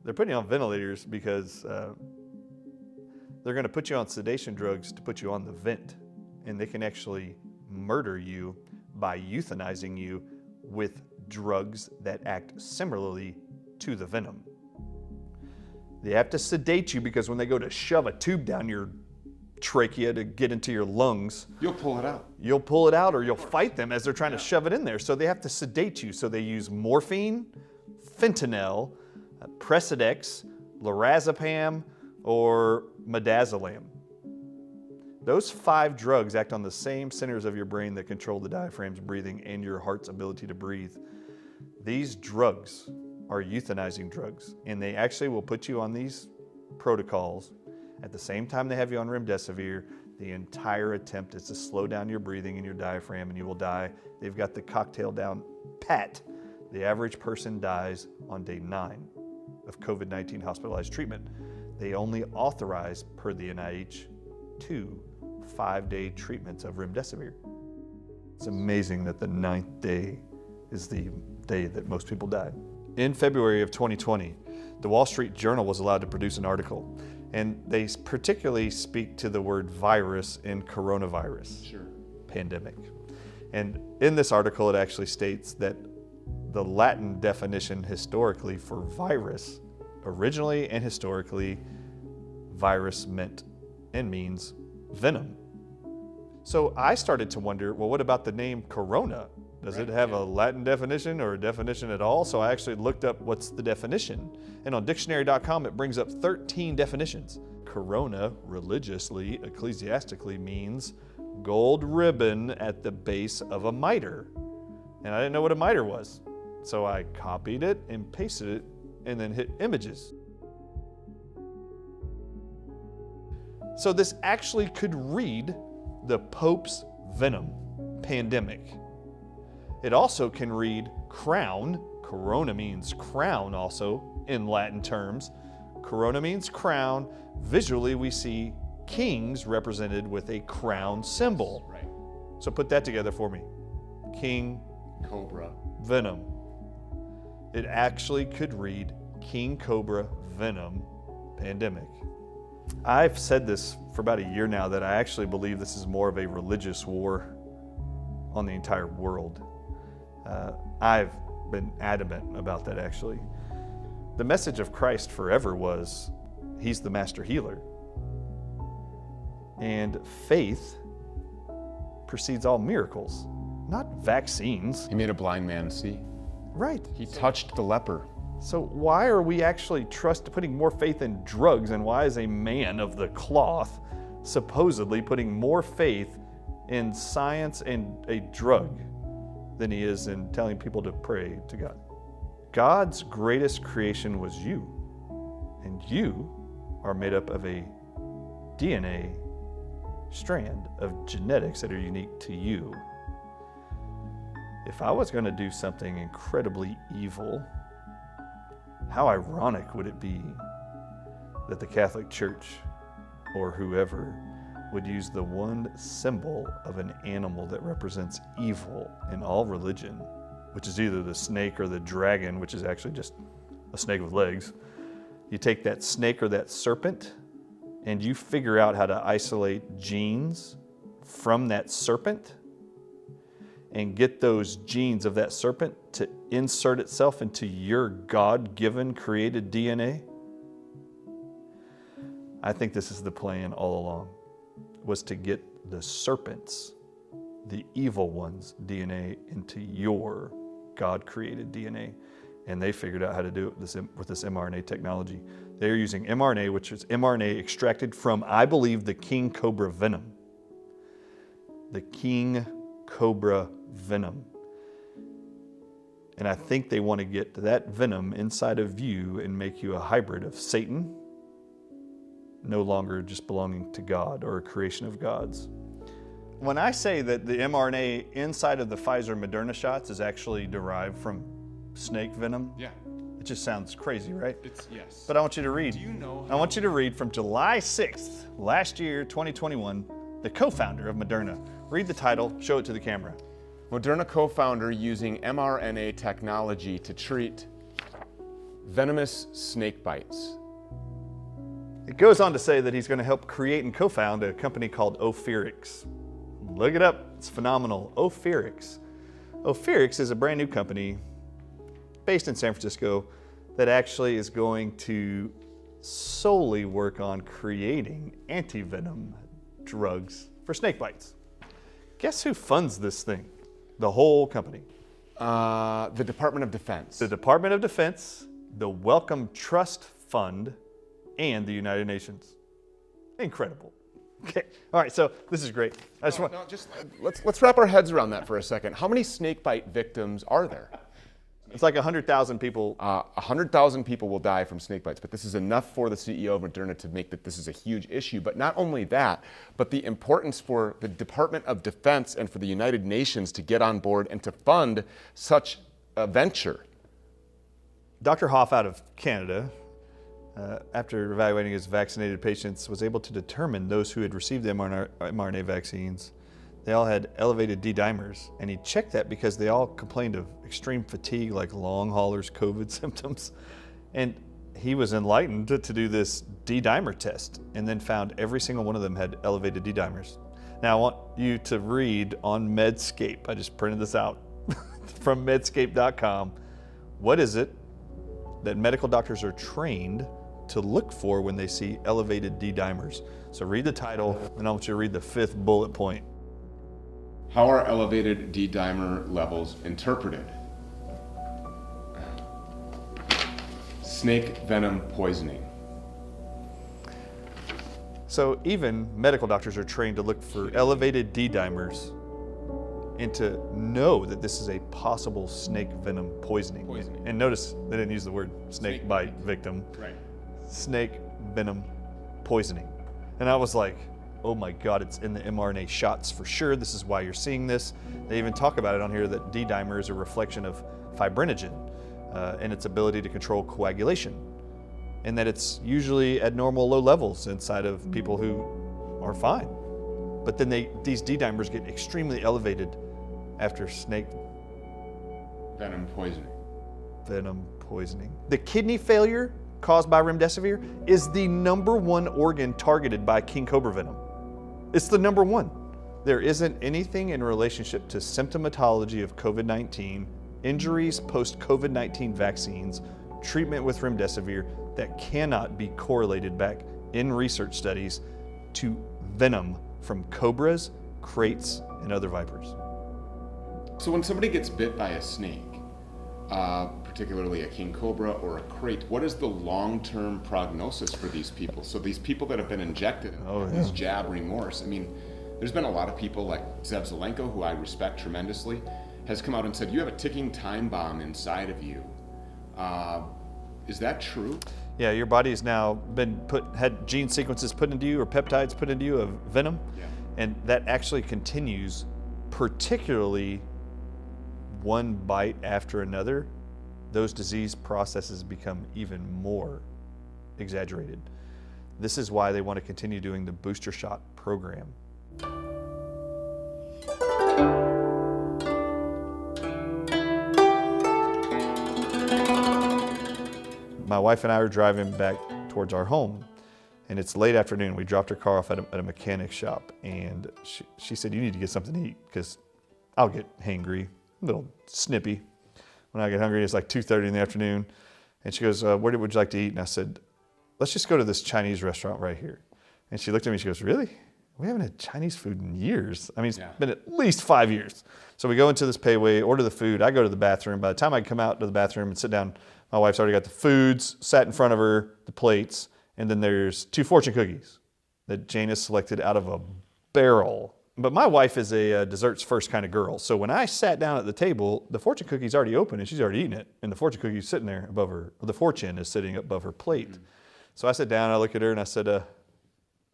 They're putting you on ventilators because they're going to put you on sedation drugs to put you on the vent. And they can actually murder you by euthanizing you with drugs that act similarly to the venom. They have to sedate you because when they go to shove a tube down your trachea to get into your lungs, you'll pull it out. You'll pull it out, or you'll fight them as they're trying to shove it in there. So they have to sedate you. So they use morphine, fentanyl, Presidex, lorazepam, or midazolam. Those 5 drugs act on the same centers of your brain that control the diaphragm's breathing and your heart's ability to breathe. These drugs are euthanizing drugs, and they actually will put you on these protocols at the same time they have you on remdesivir. The entire attempt is to slow down your breathing and your diaphragm, and you will die. They've got the cocktail down pat. The average person dies on day 9 of COVID-19 hospitalized treatment. They only authorize, per the NIH, 2 5-day treatments of remdesivir. It's amazing that the 9th day is the day that most people died. In February of 2020, the Wall Street Journal was allowed to produce an article, and they particularly speak to the word virus in coronavirus pandemic. And in this article, it actually states that the Latin definition historically for virus, originally and historically, virus meant and means venom. So I started to wonder, well, what about the name corona? Does it have a Latin definition or a definition at all? So I actually looked up what's the definition. And on dictionary.com, it brings up 13 definitions. Corona, religiously, ecclesiastically, means gold ribbon at the base of a mitre. And I didn't know what a mitre was. So I copied it and pasted it and then hit images. So this actually could read the Pope's venom pandemic. It also can read crown. Corona means crown also in Latin terms. Corona means crown. Visually, we see kings represented with a crown symbol. Right. So put that together for me. King, cobra, venom. It actually could read King Cobra Venom Pandemic. I've said this for about a year now that I actually believe this is more of a religious war on the entire world. I've been adamant about that actually. The message of Christ forever was, He's the master healer. And faith precedes all miracles, not vaccines. He made a blind man see. Right. He touched the leper. So why are we actually putting more faith in drugs, and why is a man of the cloth supposedly putting more faith in science and a drug than he is in telling people to pray to God? God's greatest creation was you, and you are made up of a DNA strand of genetics that are unique to you. If I was going to do something incredibly evil, how ironic would it be that the Catholic Church or whoever would use the one symbol of an animal that represents evil in all religion, which is either the snake or the dragon, which is actually just a snake with legs. You take that snake or that serpent and you figure out how to isolate genes from that serpent and get those genes of that serpent to insert itself into your God-given created DNA. I think this is the plan all along, was to get the serpents, the evil ones' DNA into your God-created DNA. And they figured out how to do it with this mRNA technology. They're using mRNA, which is mRNA extracted from, I believe, the King Cobra venom. The King Cobra venom. And I think they want to get that venom inside of you and make you a hybrid of Satan, no longer just belonging to God or a creation of God's. When I say that the mRNA inside of the Pfizer Moderna shots is actually derived from snake venom, it just sounds crazy, right? Yes. But I want you to read. Do you know I want you to read from July 6th, last year, 2021, the co-founder of Moderna. Read the title, show it to the camera. Moderna co-founder using mRNA technology to treat venomous snake bites. It goes on to say that he's going to help create and co-found a company called Ophirix. Look it up, it's phenomenal. Ophirix. Ophirix is a brand new company based in San Francisco that actually is going to solely work on creating anti-venom drugs for snake bites. Guess who funds this thing? The whole company. The Department of Defense. The Department of Defense, the Wellcome Trust Fund, and the United Nations. Incredible. Okay, all right, so this is great. Let's wrap our heads around that for a second. How many snake bite victims are there? It's like 100,000 people. 100,000 people will die from snake bites, but this is enough for the CEO of Moderna to make that this is a huge issue. But not only that, but the importance for the Department of Defense and for the United Nations to get on board and to fund such a venture. Dr. Hoff out of Canada, after evaluating his vaccinated patients, was able to determine those who had received the mRNA vaccines, they all had elevated D-dimers, and he checked that because they all complained of extreme fatigue, like long haulers COVID symptoms. And he was enlightened to do this D-dimer test, and then found every single one of them had elevated D-dimers. Now I want you to read on Medscape, I just printed this out from medscape.com, what is it that medical doctors are trained to look for when they see elevated D-dimers? So read the title, and I want you to read the 5th bullet point. How are elevated D-dimer levels interpreted? Snake venom poisoning. So even medical doctors are trained to look for elevated D-dimers and to know that this is a possible snake venom poisoning. And notice they didn't use the word snake bite victim. Right. Snake venom poisoning. And I was like, oh my God, it's in the mRNA shots for sure. This is why you're seeing this. They even talk about it on here that D-dimer is a reflection of fibrinogen and its ability to control coagulation, and that it's usually at normal low levels inside of people who are fine. But then these D-dimers get extremely elevated after snake venom poisoning. Venom poisoning. The kidney failure caused by remdesivir is the #1 organ targeted by king cobra venom. It's the #1. There isn't anything in relationship to symptomatology of COVID-19, injuries post-COVID-19 vaccines, treatment with remdesivir that cannot be correlated back in research studies to venom from cobras, kraits, and other vipers. So when somebody gets bit by a snake, particularly a king cobra or a krait, what is the long-term prognosis for these people? So these people that have been injected in this jab remorse, I mean, there's been a lot of people like Zev Zelenko, who I respect tremendously, has come out and said, you have a ticking time bomb inside of you. Is that true? Yeah, your body has now had gene sequences put into you or peptides put into you of venom, and that actually continues, particularly one bite after another. Those disease processes become even more exaggerated. This is why they want to continue doing the booster shot program. My wife and I are driving back towards our home, and it's late afternoon. We dropped her car off at a mechanic shop, and she said, you need to get something to eat because I'll get hangry, a little snippy. When I get hungry, it's like 2:30 in the afternoon. And she goes, where would you like to eat? And I said, let's just go to this Chinese restaurant right here. And she looked at me, she goes, really? We haven't had Chinese food in years. I mean, it's been at least 5 years. So we go into this payway, order the food. I go to the bathroom. By the time I come out to the bathroom and sit down, my wife's already got the foods sat in front of her, the plates, and then there's 2 fortune cookies that Jane has selected out of a barrel. But my wife is a desserts first kind of girl. So when I sat down at the table, the fortune cookie's already open and she's already eaten it. And the fortune cookie's sitting there above her, or the fortune is sitting above her plate. So I sat down, I look at her and I said,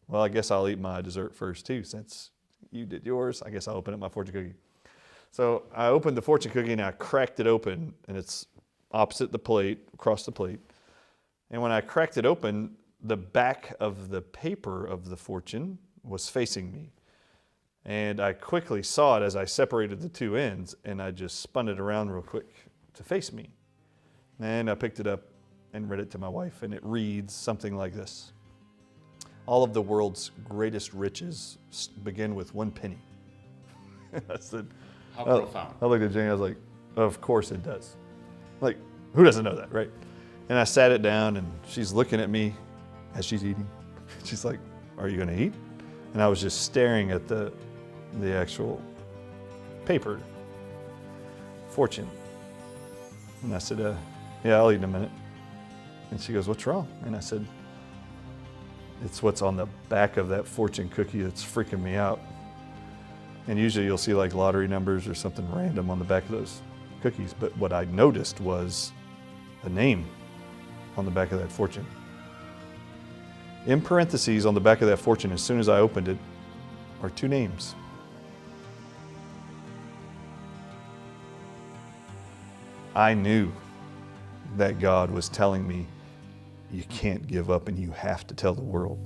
well, I guess I'll eat my dessert first too. Since you did yours, I guess I'll open up my fortune cookie. So I opened the fortune cookie and I cracked it open, and it's opposite the plate, across the plate. And when I cracked it open, the back of the paper of the fortune was facing me. And I quickly saw it as I separated the 2 ends, and I just spun it around real quick to face me. And I picked it up and read it to my wife, and it reads something like this. All of the world's greatest riches begin with 1 penny. I said, how profound. I looked at Jane, I was like, of course it does. Like, who doesn't know that, right? And I sat it down, and she's looking at me as she's eating. She's like, are you gonna eat? And I was just staring at the actual paper, fortune. And I said, yeah, I'll eat in a minute. And she goes, what's wrong? And I said, it's what's on the back of that fortune cookie that's freaking me out. And usually you'll see like lottery numbers or something random on the back of those cookies. But what I noticed was a name on the back of that fortune. In parentheses on the back of that fortune, as soon as I opened it, are 2 names. I knew that God was telling me, you can't give up and you have to tell the world.